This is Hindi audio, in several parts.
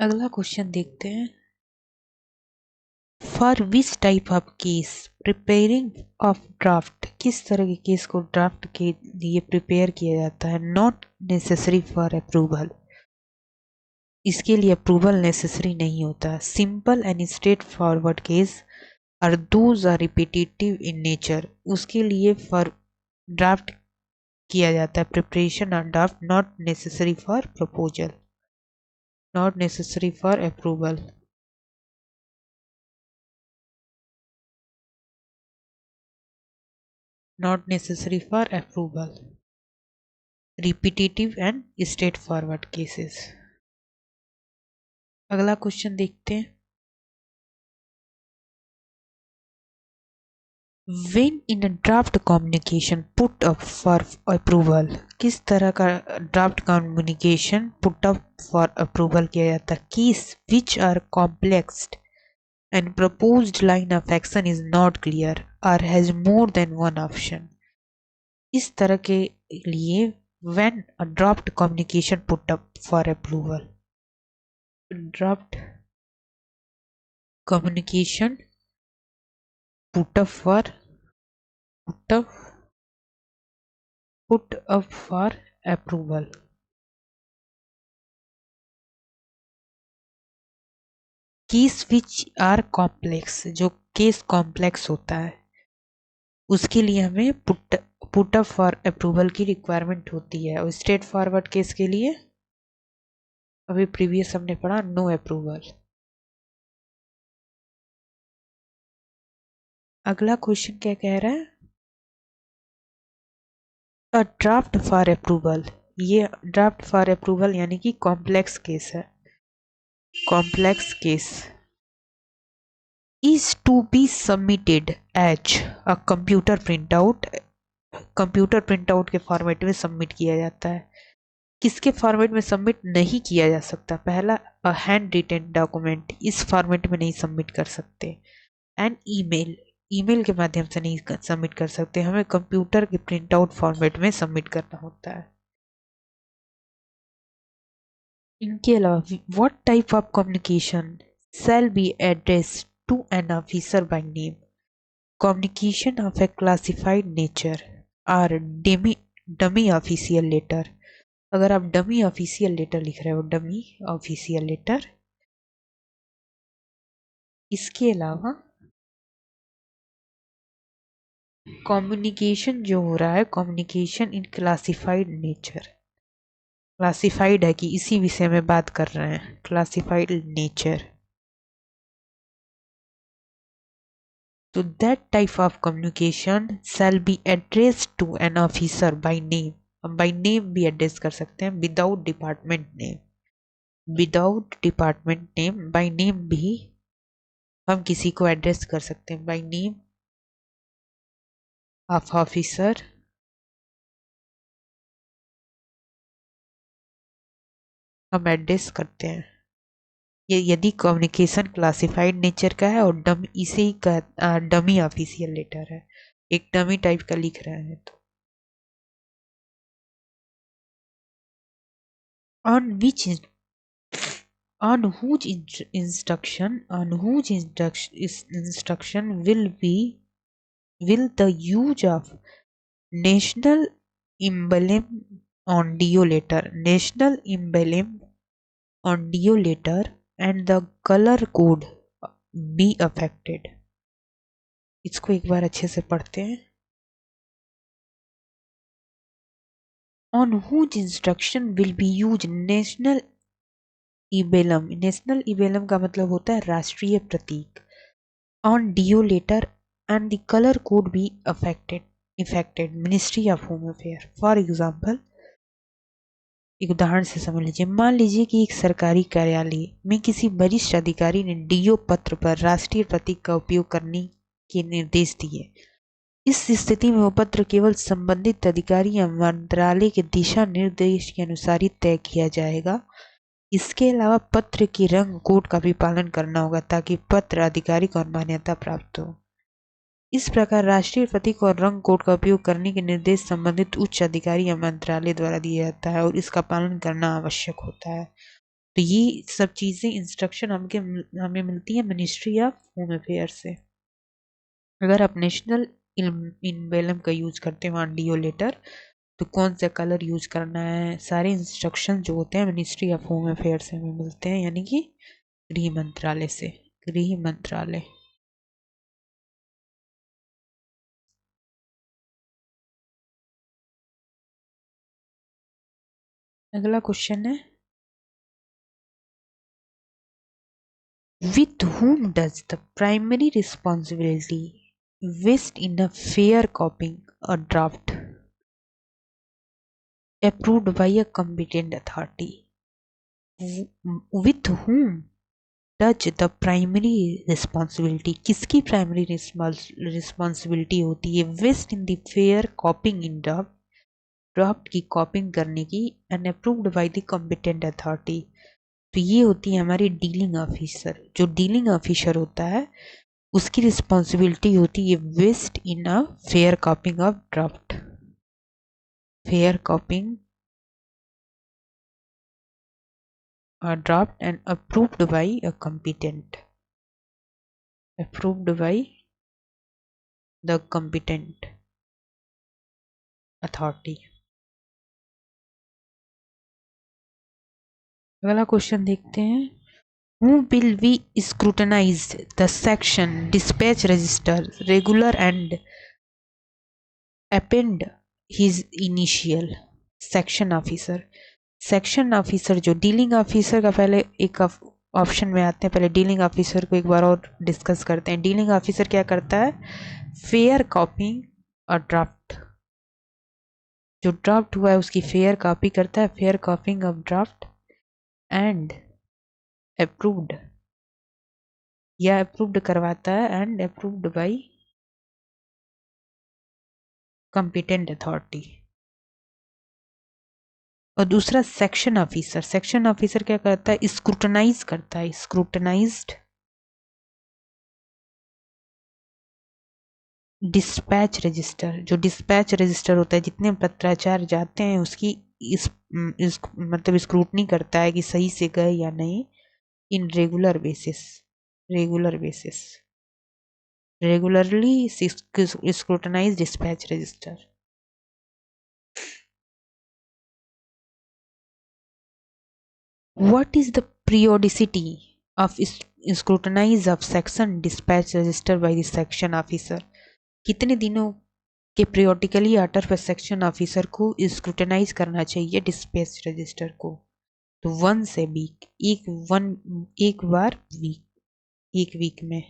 अगला क्वेश्चन देखते हैं। For which type of case preparing of draft, किस तरह के केस को ड्राफ्ट के लिए प्रिपेयर किया जाता है। नॉट नेसेसरी फॉर अप्रूवल, इसके लिए अप्रूवल नेसेसरी नहीं होता। Simple and straightforward case और those are repetitive in nature, उसके लिए फॉर ड्राफ्ट किया जाता है। Preparation of draft not necessary for proposal, not necessary for approval. Not necessary for approval, repetitive and straightforward cases. अगला क्वेश्चन देखते हैं। When in a draft communication put up for approval, किस तरह का draft communication put up for approval किया जाता है। Case which are complex and proposed line of action is not clear or has more than one option, इस तरह के लिए when a draft communication put up for approval, draft communication put up for approval। Case which are complex, जो केस कॉम्प्लेक्स होता है उसके लिए हमें पुट अप फॉर अप्रूवल की रिक्वायरमेंट होती है। और स्ट्रेट फॉरवर्ड केस के लिए अभी प्रीवियस हमने पढ़ा नो अप्रूवल। अगला क्वेश्चन क्या कह रहा है। अ ड्राफ्ट फॉर अप्रूवल, ये ड्राफ्ट फॉर अप्रूवल यानी कि कॉम्प्लेक्स केस है। Complex case is to be submitted as a computer printout, computer printout के फॉर्मेट में सबमिट किया जाता है। किसके फॉर्मेट में सबमिट नहीं किया जा सकता। पहला हैंड रिटेन डॉक्यूमेंट, इस फॉर्मेट में नहीं सबमिट कर सकते। एंड ईमेल, ईमेल के माध्यम से नहीं सबमिट कर सकते, हमें कंप्यूटर के प्रिंट आउट फॉर्मेट में सबमिट करना होता है। इनके अलावा what type of communication shall be addressed to an officer by name, communication of a classified nature और डमी ऑफिशियल लेटर। अगर आप डमी ऑफिशियल लेटर लिख रहे हो, डमी ऑफिशियल लेटर। इसके अलावा कम्युनिकेशन जो हो रहा है, communication in classified nature, classified है कि इसी विषय में बात कर रहे हैं, क्लासिफाइड नेचर। तो that type of communication shall be addressed to an officer by name, हम बाय नेम भी एड्रेस कर सकते हैं, without department name, without department name, by name भी हम किसी को एड्रेस कर सकते हैं। बाय नेम ऑफ ऑफिसर हम एड्रेस करते हैं। ये यदि कम्युनिकेशन क्लासिफाइड नेचर का है और इसे ही डमी ऑफिशियल लेटर है, एक डमी टाइप का लिख रहे हैं तो। on which on whose instruction will the use of national emblem on DO letter, national emblem on DO letter and the color code be affected। इसको एक बार अच्छे से पढ़ते हैं। On whose instruction will be used national emblem, national emblem का मतलब होता है राष्ट्रीय प्रतीक। On DO letter and the color code be affected Ministry of Home Affairs। For example, एक उदाहरण से समझ लीजिए। मान लीजिए कि एक सरकारी कार्यालय में किसी वरिष्ठ अधिकारी ने डीओ पत्र पर राष्ट्रीय प्रतीक का उपयोग करने के निर्देश दिए। इस स्थिति में वो पत्र केवल संबंधित अधिकारी या मंत्रालय के दिशा निर्देश के अनुसार ही तय किया जाएगा इसके अलावा पत्र के रंग कोड का भी पालन करना होगा ताकि पत्र आधिकारिक और मान्यता प्राप्त हो। इस प्रकार राष्ट्रीय प्रतीक और रंग कोड का उपयोग करने के निर्देश संबंधित उच्च अधिकारी या मंत्रालय द्वारा दिया जाता है और इसका पालन करना आवश्यक होता है। तो ये सब चीजें इंस्ट्रक्शन हमें मिलती है मिनिस्ट्री ऑफ होम अफेयर से। अगर आप नेशनल इनवेलम का यूज करते हैं डीओ लेटर, तो कौन सा कलर यूज करना है, सारे इंस्ट्रक्शन जो होते हैं मिनिस्ट्री ऑफ होम अफेयर से हमें मिलते हैं, यानी कि गृह मंत्रालय से। गृह मंत्रालय। अगला क्वेश्चन है, with whom does the primary responsibility vest in a fair copying a draft approved by a competent authority? With whom does the primary responsibility, किसकी primary responsibility होती है vest in the fair copying in draft की कॉपिंग करने की and approved by the competent authority? तो ये होती है हमारी डीलिंग ऑफिसर। जो डीलिंग ऑफिसर होता है उसकी रिस्पॉन्सिबिलिटी होती है vest in a fair copying of draft. Fair copying draft and approved by a competent, approved by the competent authority. अगला क्वेश्चन देखते हैं, Who will we scrutinize the section dispatch register regular and append his initial? Section officer. Section officer जो डीलिंग ऑफिसर का पहले एक ऑप्शन में आते हैं, पहले डीलिंग ऑफिसर को एक बार और डिस्कस करते हैं। डीलिंग ऑफिसर क्या करता है, फेयर कॉपिंग और ड्राफ्ट, जो ड्राफ्ट हुआ है उसकी फेयर कॉपी करता है, fair copying of draft and approved, या अप्रूव्ड करवाता है and approved bye competent authority. और दूसरा सेक्शन ऑफिसर, सेक्शन ऑफिसर क्या करता है, स्क्रूटनाइज करता है, स्क्रूटनाइज्ड डिस्पैच रजिस्टर, जो डिस्पैच रजिस्टर होता है जितने पत्राचार जाते हैं उसकी इस मतलब स्क्रूटनी करता है कि सही से गए या नहीं, in regular basis, regular basis, regularly scrutinise dispatch register. What is the periodicity of scrutinize of section dispatch register by the section officer? कितने दिनों के periodically आर्डर पर सेक्शन ऑफिसर को स्क्रूटनाइज करना चाहिए डिस्पैच रजिस्टर को? तो वंस ए वीक, एक बार वीक, एक वीक में,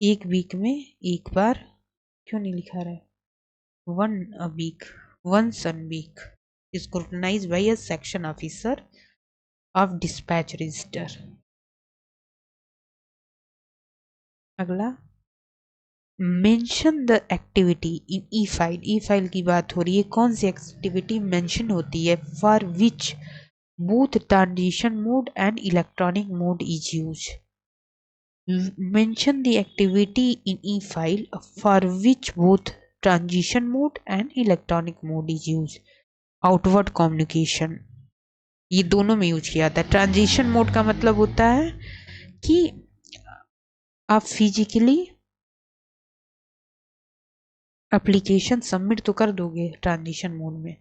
एक वीक में एक बार, क्यों नहीं लिखा रहा है, one a week, once a week, scrutinize by a section officer of dispatch register. अगला, mention the activity in e file, e file की बात हो रही है, कौन सी एक्टिविटी मेंशन होती है for which both transition mode and electronic mode is used? Mention the activity in e-file for which both transition mode and electronic mode is used. Outward communication, ये दोनों में यूज किया जाता है। ट्रांजिशन मोड का मतलब होता है कि आप फिजिकली एप्लीकेशन सबमिट तो कर दोगे ट्रांजिशन मोड में,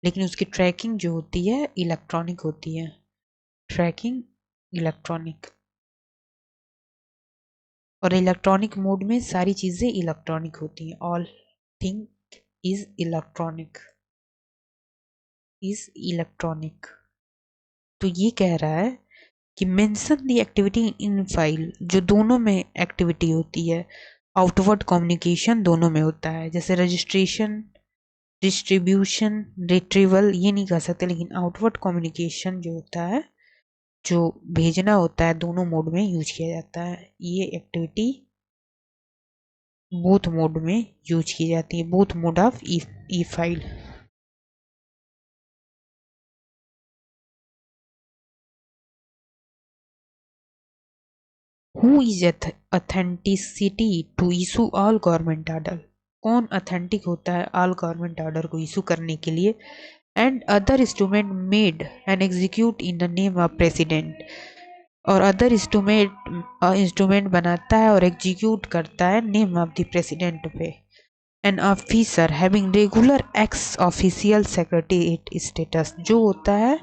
लेकिन उसकी ट्रैकिंग जो होती है इलेक्ट्रॉनिक होती है, ट्रैकिंग इलेक्ट्रॉनिक। और इलेक्ट्रॉनिक मोड में सारी चीज़ें इलेक्ट्रॉनिक होती हैं, all thing is electronic, is electronic. तो ये कह रहा है कि mention the activity in file, जो दोनों में एक्टिविटी होती है, आउटवर्ड कम्युनिकेशन दोनों में होता है, जैसे रजिस्ट्रेशन, डिस्ट्रीब्यूशन, रिट्रीवल ये नहीं कर सकते, लेकिन आउटवर्ड कम्युनिकेशन जो होता है, जो भेजना होता है, दोनों मोड में यूज किया जाता है। ये एक्टिविटी बोथ मोड में यूज की जाती है, both mode of e file. Who is authenticity to issue all government order, कौन अथेंटिक होता है ऑल गवर्नमेंट ऑर्डर को इशू करने के लिए। And other instrument made and execute in the name of president, और अदर इंस्ट्रूमेंट बनाता है और एग्जीक्यूट करता है नेम ऑफ द प्रेसिडेंट पे। An officer having regular ex official secretariat status, जो होता है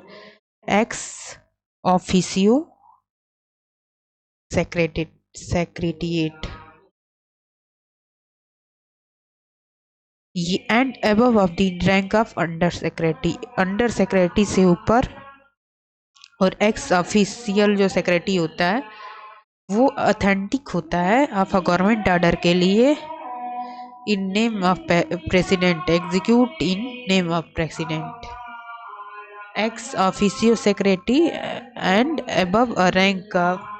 ex officio secretariat, and above of the rank of under secretary, under secretary से ऊपर, और एक्स ऑफिशियल जो सेक्रेटरी होता है वो अथेंटिक होता है ऑफ अ गवर्नमेंट ऑर्डर के लिए in name of president, execute in name of president, ex officio secretary and above a rank of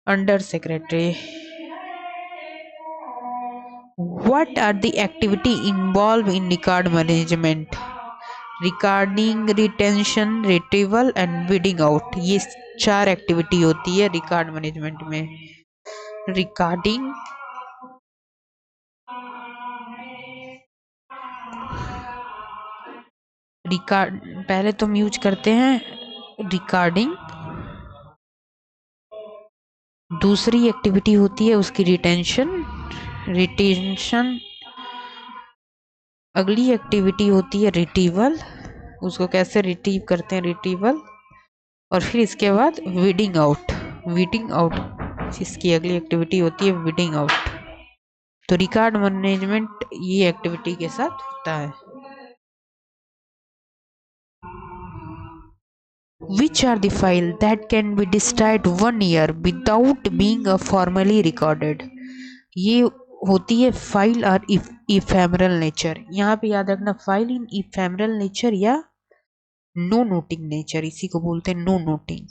under secretary. What are the activity involved in record management? Recording, retention, retrieval and weeding out, ये 4 एक्टिविटी होती है रिकॉर्ड मैनेजमेंट में। रिकॉर्डिंग, रिकॉर्ड पहले तुम यूज करते हैं रिकॉर्डिंग, दूसरी एक्टिविटी होती है उसकी रिटेंशन, अगली एक्टिविटी होती है रिट्रीवल, उसको कैसे रिट्रीव करते हैं रिट्रीवल, और फिर इसके बाद वीडिंग आउट इसकी अगली एक्टिविटी होती है वीडिंग आउट। तो रिकॉर्ड मैनेजमेंट ये एक्टिविटी के साथ होता है। Which are the file that can be destroyed 1 year without being formally recorded? ये होती है फाइल और इफेमरल नेचर। यहाँ पे याद रखना फाइल इन इफेमरल नेचर या नो नोटिंग नेचर, इसी को बोलते हैं नो नोटिंग।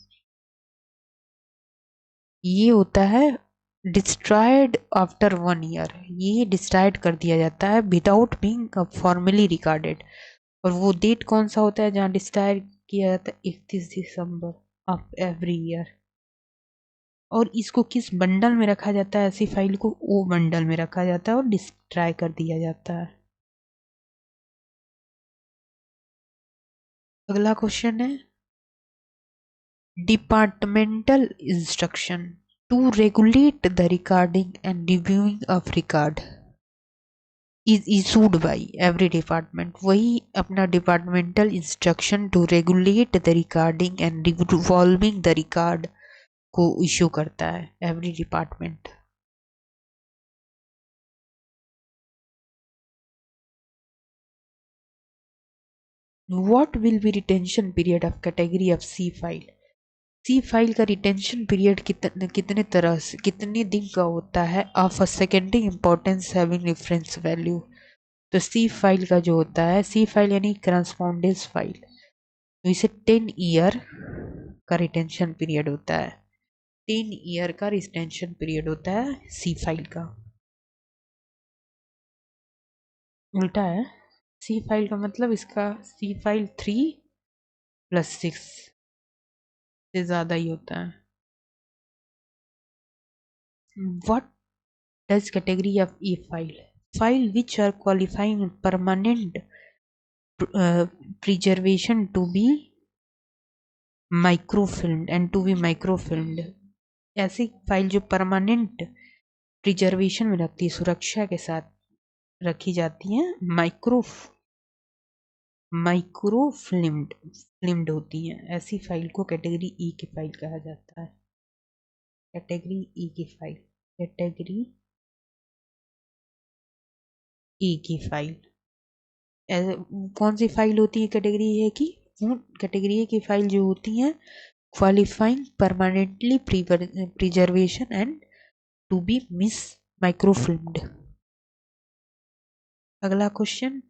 ये होता है डिस्ट्रॉयड आफ्टर 1 year, ये डिस्ट्रॉयड कर दिया जाता है विदाउट बीइंग फॉर्मली रिकॉर्डेड। और वो डेट कौन सा होता है जहाँ डिस्ट्रॉयड किया जाता है? 31 दिसंबर ऑफ एवरी ईयर। और इसको किस बंडल में रखा जाता है? ऐसी फाइल को ओ बंडल में रखा जाता है और डिस्ट्रॉय कर दिया जाता है। अगला क्वेश्चन है departmental instruction to regulate the recording and reviewing of record is issued by every department. वही अपना departmental instruction to regulate the recording and revolving the record को इशू करता है every department. What will be retention period of category of C file? C file का रिटेंशन पीरियड कितने तरह से कितने दिन का होता है of a secondary importance having reference value. तो सी फाइल का जो होता है, सी फाइल यानी करस्पॉन्डेंस फाइल, तो इसे 10 ईयर का रिटेंशन पीरियड होता है। 10 ईयर का रिटेंशन पीरियड होता है सी फाइल का। उल्टा है, सी फाइल का मतलब इसका सी फाइल 3+6 से ज़्यादा ही होता है। What does category of a file? File which are qualifying permanent preservation to be microfilmed and to be microfilmed। ऐसी फाइल जो परमानेंट प्रिजर्वेशन में रखती है, सुरक्षा के साथ रखी जाती है, माइक्रोफिल्म्ड होती हैं। ऐसी फाइल को कैटेगरी ई की फाइल कहा जाता है। कैटेगरी ई की फाइल, कैटेगरी ई की फाइल कौन सी फाइल होती है कैटेगरी ए की? कैटेगरी ए की फाइल जो होती हैं qualifying permanently preservation and to be miss microfilmed. अगला question,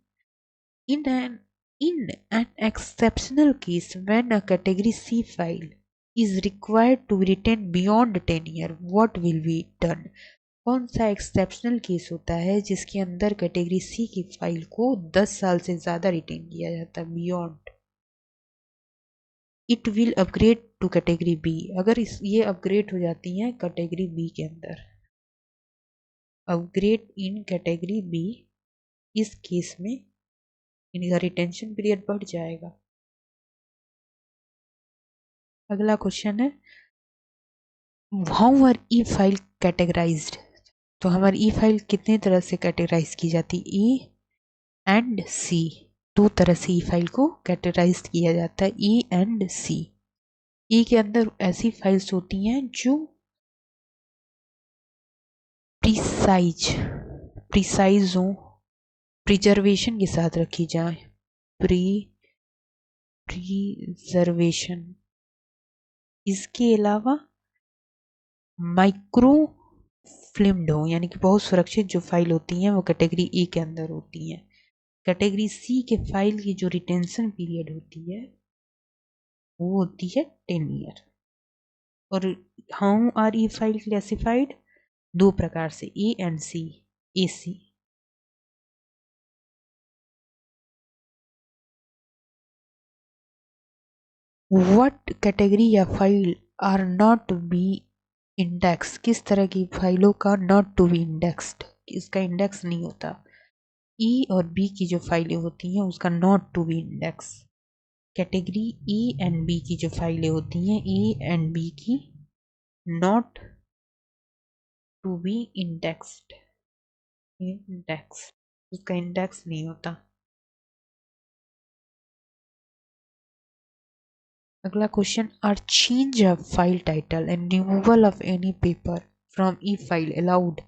in an exceptional case when a category C file is required to be retained beyond 10 year, what will be done? कौन सा एक्सेप्शनल केस होता है जिसके अंदर कैटेगरी सी की फाइल को 10 साल से ज़्यादा रिटेन किया जाता है beyond? It will upgrade to category B. अगर ये अपग्रेड हो जाती हैं कैटेगरी बी के अंदर, अपग्रेड इन कैटेगरी बी, इस केस में इनका रिटेंशन पीरियड बढ़ जाएगा। अगला क्वेश्चन है how are e file categorised. तो हमारी ई फाइल कितने तरह से कैटेगराइज की जाती है, ई एंड सी। दो तरह से ई फाइल को कैटेगराइज किया जाता है, ई एंड सी। ई के अंदर ऐसी फाइल्स होती हैं जो प्रिसाइज हो, प्रिजर्वेशन के साथ रखी जाए, प्रिजर्वेशन। इसके अलावा माइक्रो फिल्म्ड हो, यानी कि बहुत सुरक्षित जो फाइल होती हैं वो कैटेगरी ए के अंदर होती हैं। कैटेगरी सी के फाइल की जो रिटेंशन पीरियड होती है वो होती है 10 ईयर। और how are e file classified, दो प्रकार से, A and C, A C. What category या file are not be index, किस तरह की फाइलों का नॉट टू बी इंडेक्स्ड, इसका इंडेक्स नहीं होता। ई और बी की जो फाइलें होती हैं उसका not to be index. Category A and B की जो फाइलें होती हैं, ए एंड बी की not to be indexed, index, उसका इंडेक्स नहीं होता। अगला question are change of file title and removal of any paper from e file allowed.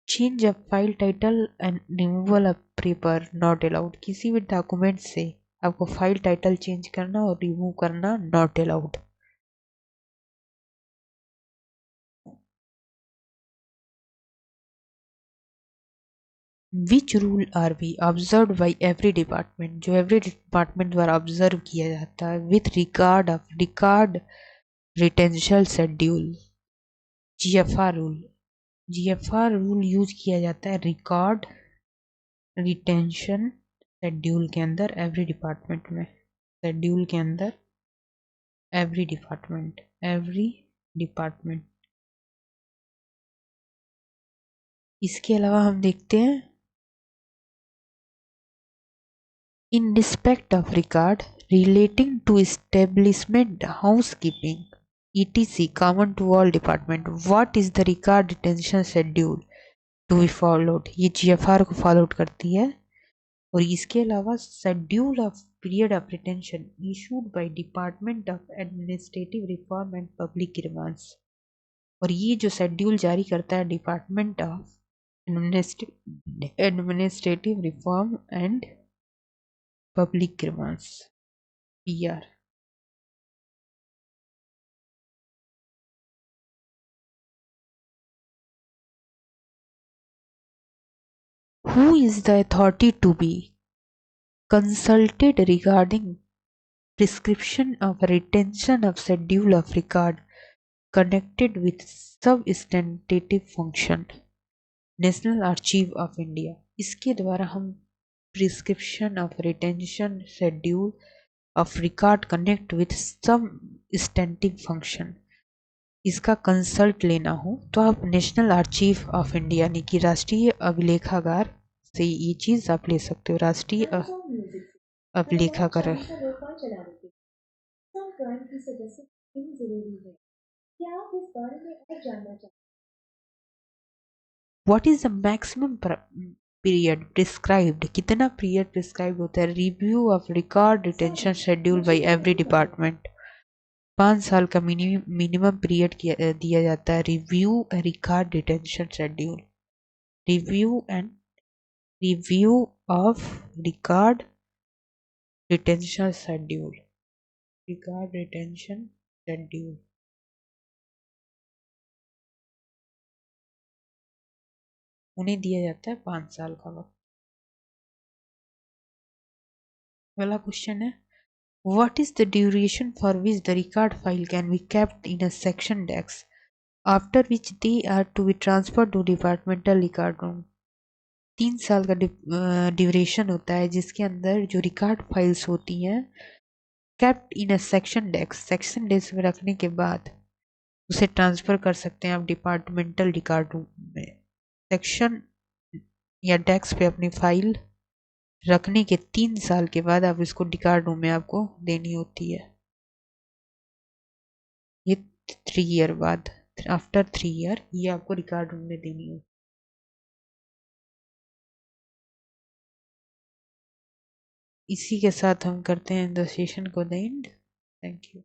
Change of file title and removal of paper not allowed. किसी भी डॉक्यूमेंट से आपको फाइल टाइटल चेंज करना और रिमूव करना not allowed. Which rule R B observe by every department, जो एवरी डिपार्टमेंट द्वारा ऑब्जर्व किया जाता है with record retention schedule, GFR rule. GFR rule use किया जाता है रिकॉर्ड रिटेंशन शेड्यूल के अंदर एवरी डिपार्टमेंट में, शेड्यूल के अंदर एवरी डिपार्टमेंट। इसके अलावा हम देखते हैं in respect of regard relating to establishment, housekeeping, etc. common to all department. What is the regard retention schedule to be followed? ये GFR को फॉलो करती है। और इसके अलावा schedule of period of retention issued by department of administrative reform and public grievance. और ये जो शेड्यूल जारी करता है department of administrative reform and public grievance, PR। Who is the authority to be consulted regarding prescription of retention of schedule of record connected with substantive function? National archive of India. इसके द्वारा हम prescription of retention schedule of record connect with substantive function, इसका कंसल्ट लेना हो तो आप नेशनल आर्chiव ऑफ इंडिया यानी कि राष्ट्रीय अभिलेखागार से ये चीज़ आप ले सकते हो। राष्ट्रीय अभिलेखागार। What is the maximum period prescribed, कितना पीरियड प्रिस्क्राइब होता है review of record retention schedule by every department. 5 साल का मिनिमम पीरियड दिया जाता है review record retention schedule, review of record retention schedule, record retention schedule. उन्हें दिया जाता है 5 साल का वक्त। अगला क्वेश्चन है what is the duration for which the record file can be kept in a section desk after which they are to be transferred to departmental record room? 3 साल का ड्यूरेशन होता है जिसके अंदर जो रिकॉर्ड फाइल्स होती हैं kept in a section desk में रखने के बाद उसे ट्रांसफर कर सकते हैं आप डिपार्टमेंटल रिकॉर्ड रूम में। सेक्शन या डेस्क पे अपनी फाइल रखने के 3 साल के बाद आप इसको रिकॉर्ड रूम में आपको देनी होती है। ये 3 ईयर बाद, आफ्टर 3 ईयर ये आपको रिकॉर्ड रूम में देनी होगी। इसी के साथ हम करते हैं द सेशन को द एंड। Thank you.